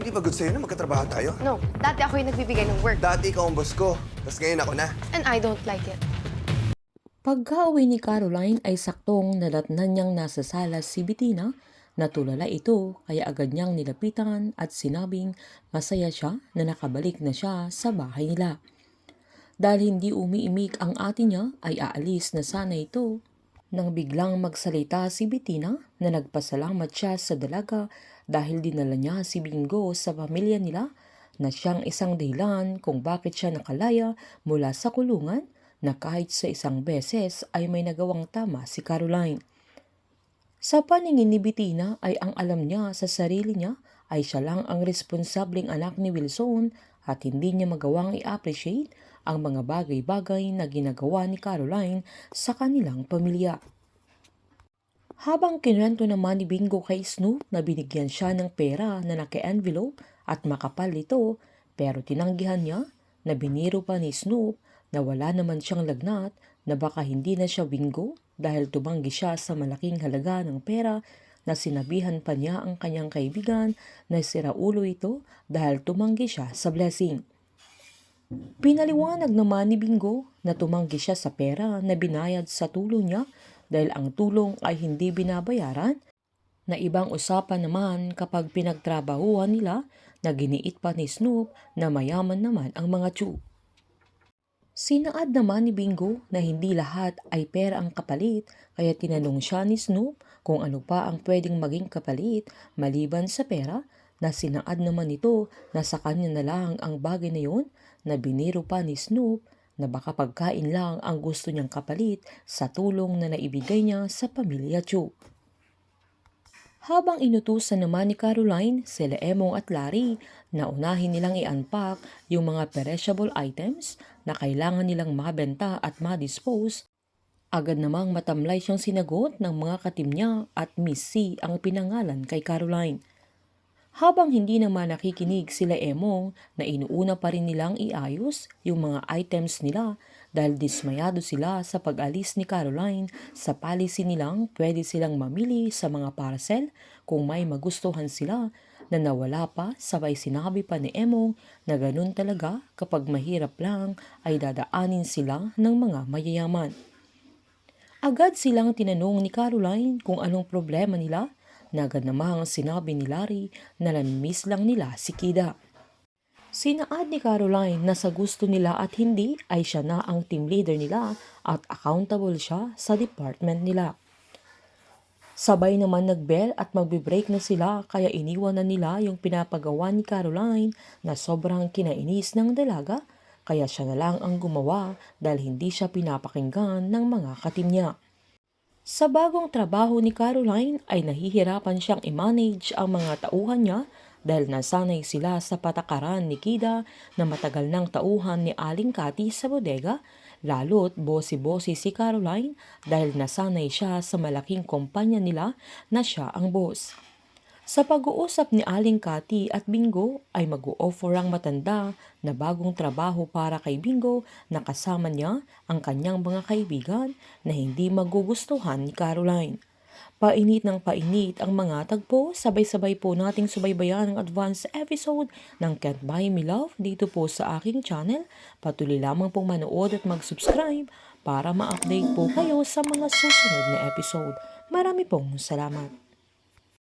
Di ba good sa'yo na magkatrabaho tayo? No, dati ako yung nagbibigay ng work. Dati ikaw ang boss ko, tapos ngayon ako na. And I don't like it. Pagka-uwi ni Caroline ay saktong nadatnan niyang nasa sala si Bettina. Natulala ito kaya agad niyang nilapitan at sinabing masaya siya na nakabalik na siya sa bahay nila. Dahil hindi umiimik ang ate niya ay aalis na sana ito. Nang biglang magsalita si Bettina na nagpasalamat siya sa dalaga dahil dinala niya si Bingo sa pamilya nila na siyang isang dahilan kung bakit siya nakalaya mula sa kulungan na kahit sa isang beses ay may nagawang tama si Caroline. Sa paningin ni Bettina ay ang alam niya sa sarili niya ay siya lang ang responsableng anak ni Wilson at hindi niya magawang i-appreciate ang mga bagay-bagay na ginagawa ni Caroline sa kanilang pamilya. Habang kinwento naman ni Bingo kay Snoop na binigyan siya ng pera na naka-envelope at makapal ito pero tinanggihan niya na biniro pa ni Snoop na wala naman siyang lagnat na baka hindi na siya Bingo dahil tumanggi siya sa malaking halaga ng pera na sinabihan pa niya ang kanyang kaibigan na siraulo ito dahil tumanggi siya sa blessing. Pinaliwanag naman ni Bingo na tumanggi siya sa pera na binayad sa tulong niya dahil ang tulong ay hindi binabayaran, na ibang usapan naman kapag pinagtrabahuan nila na giniit pa ni Snoop na mayaman naman ang mga Chu. Sinaad naman ni Bingo na hindi lahat ay pera ang kapalit kaya tinanong siya ni Snoop kung ano pa ang pwedeng maging kapalit maliban sa pera, na sinaad naman ito na sa kanya na lang ang bagay na yun, na biniro pa ni Snoop na baka pagkain lang ang gusto niyang kapalit sa tulong na naibigay niya sa pamilya Chu. Habang inutusan naman ni Caroline sila Emong at Larry na unahin nilang i-unpack yung mga perishable items na kailangan nilang mabenta at ma-dispose, agad namang matamlay siyang sinagot ng mga katim niya at Miss C ang pinangalan kay Caroline. Habang hindi naman nakikinig sila Emong na inuuna pa rin nilang iayos yung mga items nila dahil dismayado sila sa pag-alis ni Caroline sa policy nilang pwede silang mamili sa mga parcel kung may magustuhan sila, na nawala pa sabay sinabi pa ni Emong na ganun talaga kapag mahirap lang ay dadaanin sila ng mga mayayaman. Agad silang tinanong ni Caroline kung anong problema nila, na agad namang sinabi ni Larry na namimiss lang nila si Kida. Sinaad ni Caroline na sa gusto nila at hindi ay siya na ang team leader nila at accountable siya sa department nila. Sabay naman nag-bell at magbe-break na sila kaya iniwan na nila yung pinapagawa ni Caroline na sobrang kinainis ng dalaga, kaya siya na lang ang gumawa dahil hindi siya pinapakinggan ng mga katim niya. Sa bagong trabaho ni Caroline ay nahihirapan siyang i-manage ang mga tauhan niya dahil nasanay sila sa patakaran ni Kida na matagal ng tauhan ni Aling Cathy sa bodega, lalo't bosi-bosi si Caroline dahil nasanay siya sa malaking kumpanya nila na siya ang boss. Sa pag-uusap ni Aling Cathy at Bingo ay mag-o-offer ang matanda na bagong trabaho para kay Bingo na kasama niya ang kanyang mga kaibigan na hindi magugustuhan ni Caroline. Painit ng painit ang mga tagpo, sabay-sabay po nating subaybayan ang advance episode ng Can't Buy Me Love dito po sa aking channel. Patuloy lamang pong manood at mag-subscribe para ma-update po kayo sa mga susunod na episode. Marami pong salamat.